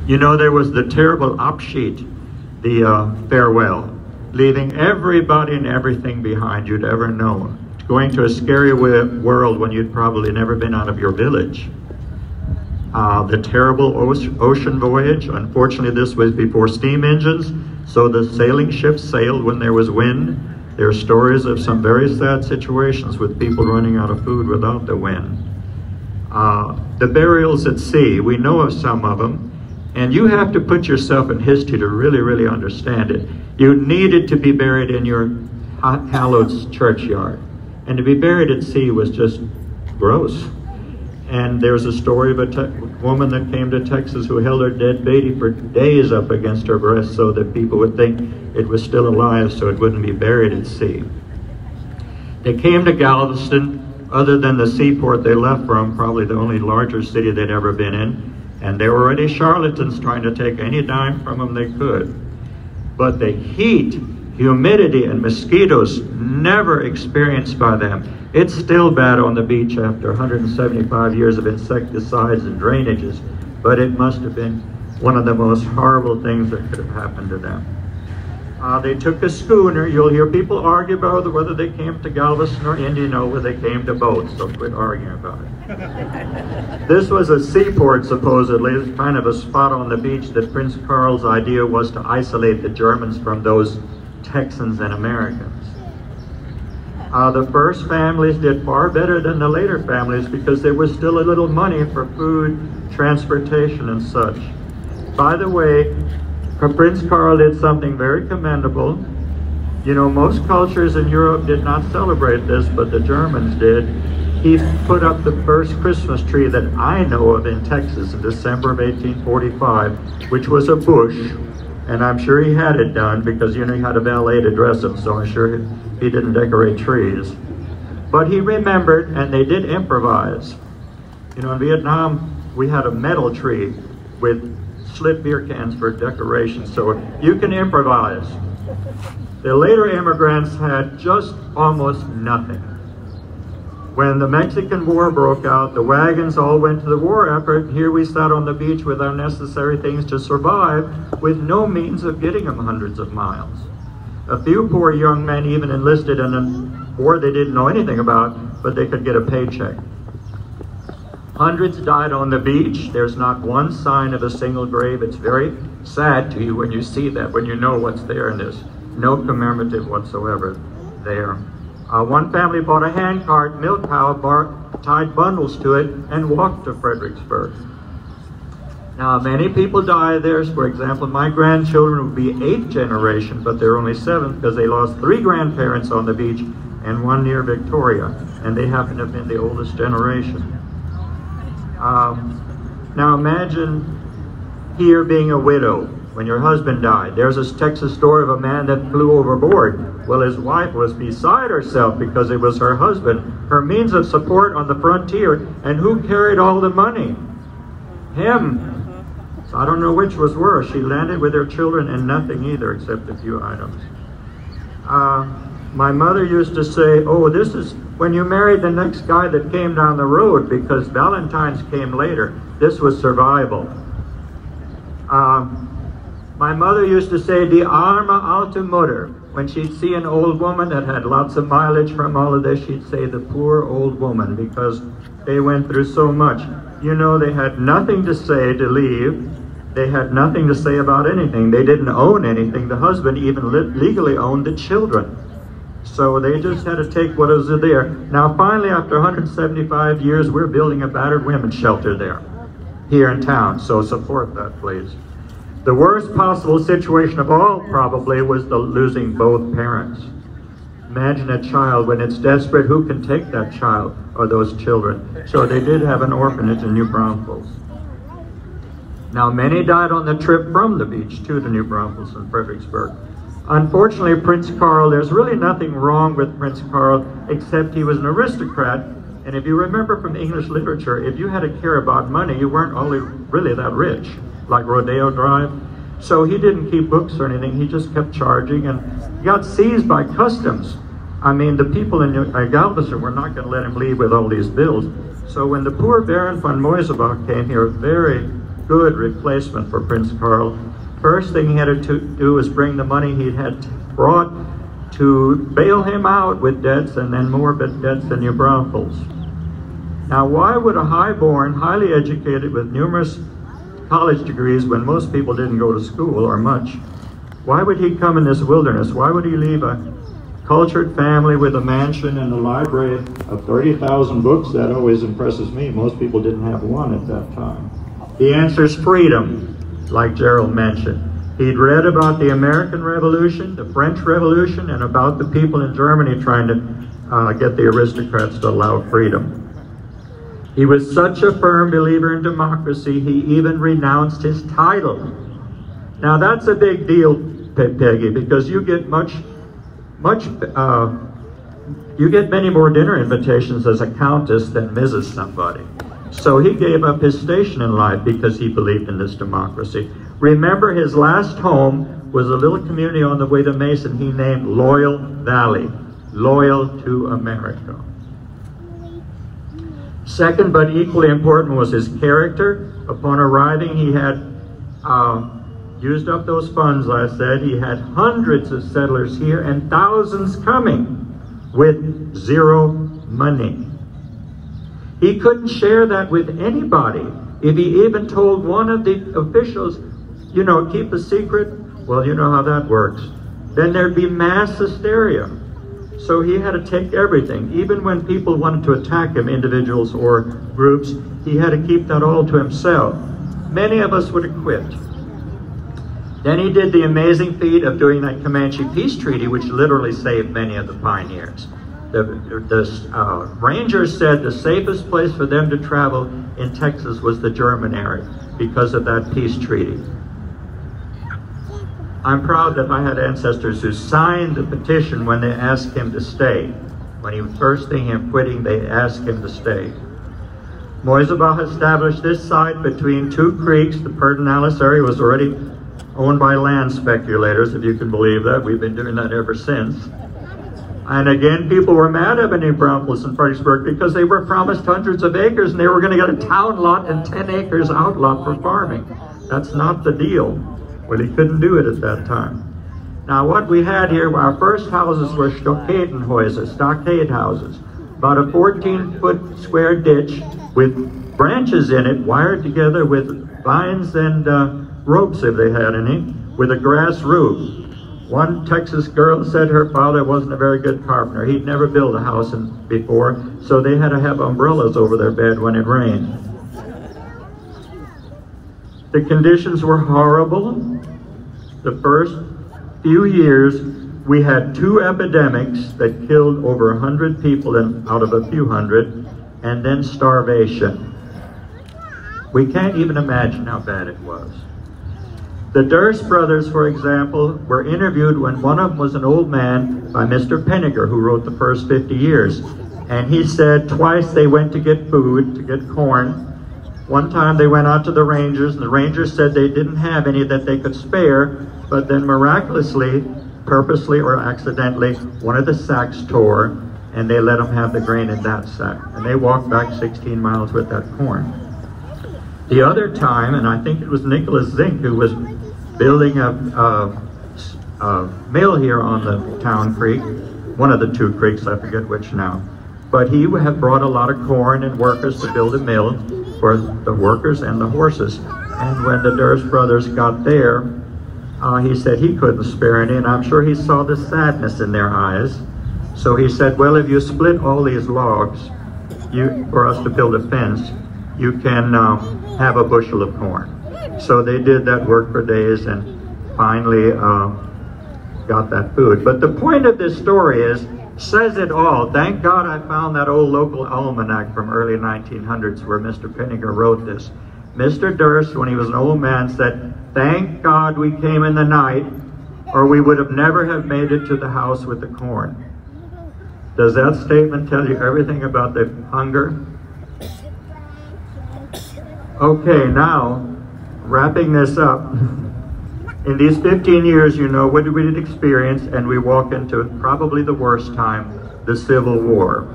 You know, there was the terrible Abschied, the farewell, leaving everybody and everything behind you'd ever known, going to a scary world when you'd probably never been out of your village. The terrible ocean voyage. Unfortunately, this was before steam engines, so the sailing ships sailed when there was wind. There are stories of some very sad situations with people running out of food without the wind. The burials at sea, we know of some of them, and you have to put yourself in history to really, really understand it. You needed to be buried in your hallowed churchyard, and to be buried at sea was just gross. And there's a story of a woman that came to Texas who held her dead baby for days up against her breast so that people would think it was still alive so it wouldn't be buried at sea. They came to Galveston, other than the seaport they left from, probably the only larger city they'd ever been in, and there were already charlatans trying to take any dime from them they could. But the heat, humidity, and mosquitoes never experienced by them. It's still bad on the beach after 175 years of insecticides and drainages, but it must have been one of the most horrible things that could have happened to them. They took a schooner. You'll hear people argue about whether they came to Galveston or Indian, or whether they came to boats, so quit arguing about it. This was a seaport, supposedly, kind of a spot on the beach that Prince Carl's idea was to isolate the Germans from those Texans and Americans. The first families did far better than the later families because there was still a little money for food, transportation, and such. By the way, Prince Carl did something very commendable. You know, most cultures in Europe did not celebrate this, but the Germans did. He put up the first Christmas tree that I know of in Texas in December of 1845, which was a bush. And I'm sure he had it done because, you know, he had a valet to dress him, so I'm sure he didn't decorate trees. But he remembered, and they did improvise. You know, in Vietnam, we had a metal tree with slit beer cans for decoration, so you can improvise. The later immigrants had just almost nothing. When the Mexican War broke out, the wagons all went to the war effort. Here we sat on the beach with our necessary things to survive, with no means of getting them hundreds of miles. A few poor young men even enlisted in a war they didn't know anything about, but they could get a paycheck. Hundreds died on the beach. There's not one sign of a single grave. It's very sad to you when you see that, when you know what's there, and there's no commemorative whatsoever there. One family bought a handcart, milk cow, tied bundles to it, and walked to Fredericksburg. Now, many people die there. For example, my grandchildren would be 8th generation, but they're only 7th because they lost 3 grandparents on the beach and 1 near Victoria, and they happen to have been the oldest generation. Now imagine here being a widow when your husband died. There's this Texas story of a man that flew overboard. Well, his wife was beside herself because it was her husband, her means of support on the frontier, and who carried all the money? Him. So I don't know which was worse. She landed with her children and nothing either except a few items. My mother used to say, oh, this is when you married the next guy that came down the road, because Valentine's came later. This was survival. My mother used to say, die arme alte Mutter. When she'd see an old woman that had lots of mileage from all of this, she'd say, the poor old woman, because they went through so much. You know, they had nothing to say to leave. They had nothing to say about anything. They didn't own anything. The husband even legally owned the children. So they just had to take what was there. Now finally, after 175 years, we're building a battered women's shelter there, here in town, so support that, please. The worst possible situation of all, probably, was losing both parents. Imagine a child, when it's desperate, who can take that child or those children? So they did have an orphanage in New Braunfels. Now many died on the trip from the beach to the New Braunfels and Fredericksburg. Unfortunately, Prince Carl, there's really nothing wrong with Prince Carl, except he was an aristocrat. And if you remember from English literature, if you had to care about money, you weren't only really that rich, like Rodeo Drive. So he didn't keep books or anything. He just kept charging and got seized by customs. I mean, the people in Galveston were not going to let him leave with all these bills. So when the poor Baron von Moisebach came here, very good replacement for Prince Carl. First thing he had to do was bring the money he had brought to bail him out with debts, and then more debts than New Braunfels. Now, why would a high-born, highly educated, with numerous college degrees, when most people didn't go to school or much, why would he come in this wilderness? Why would he leave a cultured family with a mansion and a library of 30,000 books? That always impresses me. Most people didn't have one at that time. The answer is freedom, like Gerald mentioned. He'd read about the American Revolution, the French Revolution, and about the people in Germany trying to get the aristocrats to allow freedom. He was such a firm believer in democracy, he even renounced his title. Now that's a big deal, Peggy, because you get you get many more dinner invitations as a countess than Mrs. somebody. So he gave up his station in life because he believed in this democracy. Remember, his last home was a little community on the way to Mason he named Loyal Valley, loyal to America. Second, but equally important, was his character. Upon arriving, he had used up those funds, I said. He had hundreds of settlers here and thousands coming with zero money. He couldn't share that with anybody. If he even told one of the officials, you know, keep a secret, well, you know how that works. Then there'd be mass hysteria. So he had to take everything. Even when people wanted to attack him, individuals or groups, he had to keep that all to himself. Many of us would have quit. Then he did the amazing feat of doing that Comanche peace treaty, which literally saved many of the pioneers. The rangers said the safest place for them to travel in Texas was the German area because of that peace treaty. I'm proud that I had ancestors who signed the petition when they asked him to stay. When he was first thinking of quitting, they asked him to stay. Moisabah established this site between two creeks. The Pedernales area was already owned by land speculators, if you can believe that. We've been doing that ever since. And again, people were mad at New Braunfels and Fredericksburg because they were promised hundreds of acres and they were going to get a town lot and 10 acres outlot for farming. That's not the deal. Well, he couldn't do it at that time. Now, what we had here, our first houses were stockade houses. About a 14-foot square ditch with branches in it, wired together with vines and ropes, if they had any, with a grass roof. One Texas girl said her father wasn't a very good carpenter. He'd never built a house before, so they had to have umbrellas over their bed when it rained. The conditions were horrible. The first few years, we had 2 epidemics that killed over 100 people out of a few hundred, and then starvation. We can't even imagine how bad it was. The Durst brothers, for example, were interviewed when one of them was an old man by Mr. Penninger, who wrote the first 50 years. And he said twice they went to get food, to get corn. One time they went out to the rangers, and the rangers said they didn't have any that they could spare, but then miraculously, purposely or accidentally, one of the sacks tore, and they let them have the grain in that sack. And they walked back 16 miles with that corn. The other time, and I think it was Nicholas Zink who was building a mill here on the town creek, one of the 2 creeks, I forget which now. But he had brought a lot of corn and workers to build a mill for the workers and the horses. And when the Durst brothers got there, he said he couldn't spare any, and I'm sure he saw the sadness in their eyes. So he said, well, if you split all these logs for us to build a fence, you can have a bushel of corn. So they did that work for days and finally got that food. But the point of this story says it all. Thank God I found that old local almanac from early 1900s where Mr. Penninger wrote this. Mr. Durst, when he was an old man, said, thank God we came in the night, or we would have never have made it to the house with the corn. Does that statement tell you everything about the hunger? Okay, now, wrapping this up, in these 15 years, you know, what did we experience? And we walk into probably the worst time, the Civil War.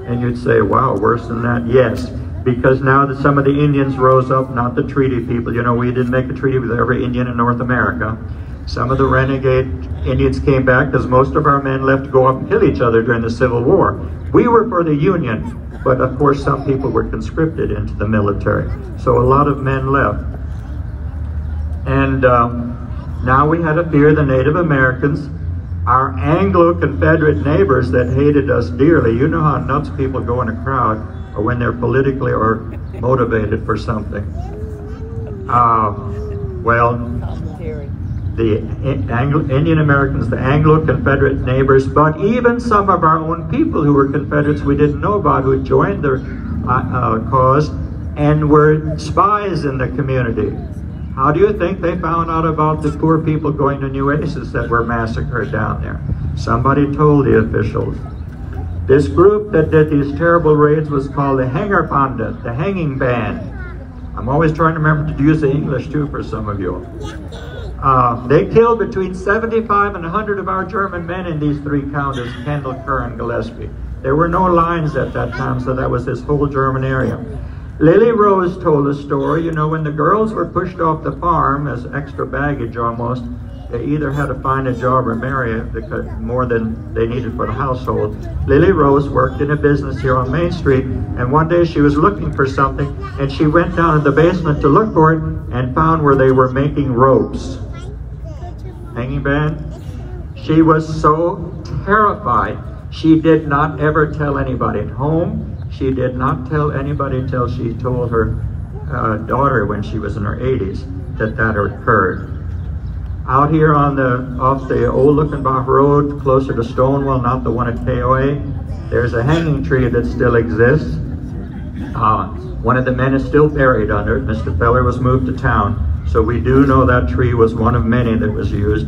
And you'd say, wow, worse than that? Yes. because now that some of the Indians rose up, not the treaty people, you know, we didn't make a treaty with every Indian in North America. Some of the renegade Indians came back because most of our men left to go up and kill each other during the Civil War. We were for the Union, but of course some people were conscripted into the military. So a lot of men left. And now we had to fear the Native Americans, our Anglo-Confederate neighbors that hated us dearly. You know how nuts people go in a crowd, or when they're politically or motivated for something. Well, the Indian Americans, the Anglo-Confederate neighbors, but even some of our own people who were Confederates we didn't know about, who joined their cause and were spies in the community. How do you think they found out about the poor people going to Nueces that were massacred down there? Somebody told the officials. This group that did these terrible raids was called the Hanger Pandit, the Hanging Band. I'm always trying to remember to use the English too for some of you. They killed between 75 and 100 of our German men in these three counties, Kendall, Kerr, and Gillespie. There were no lines at that time, so that was this whole German area. Lily Rose told a story, you know, when the girls were pushed off the farm as extra baggage almost, they either had to find a job or marry because more than they needed for the household. Lily Rose worked in a business here on Main Street, and one day she was looking for something, and she went down in the basement to look for it and found where they were making ropes. Hanging band? She was so terrified, she did not ever tell anybody at home. She did not tell anybody till she told her daughter when she was in her 80s that that occurred. Out here on off the old Luckenbach Road, closer to Stonewall, not the one at KOA, there's a hanging tree that still exists. One of the men is still buried under it. Mr. Feller was moved to town, so we do know that tree was one of many that was used.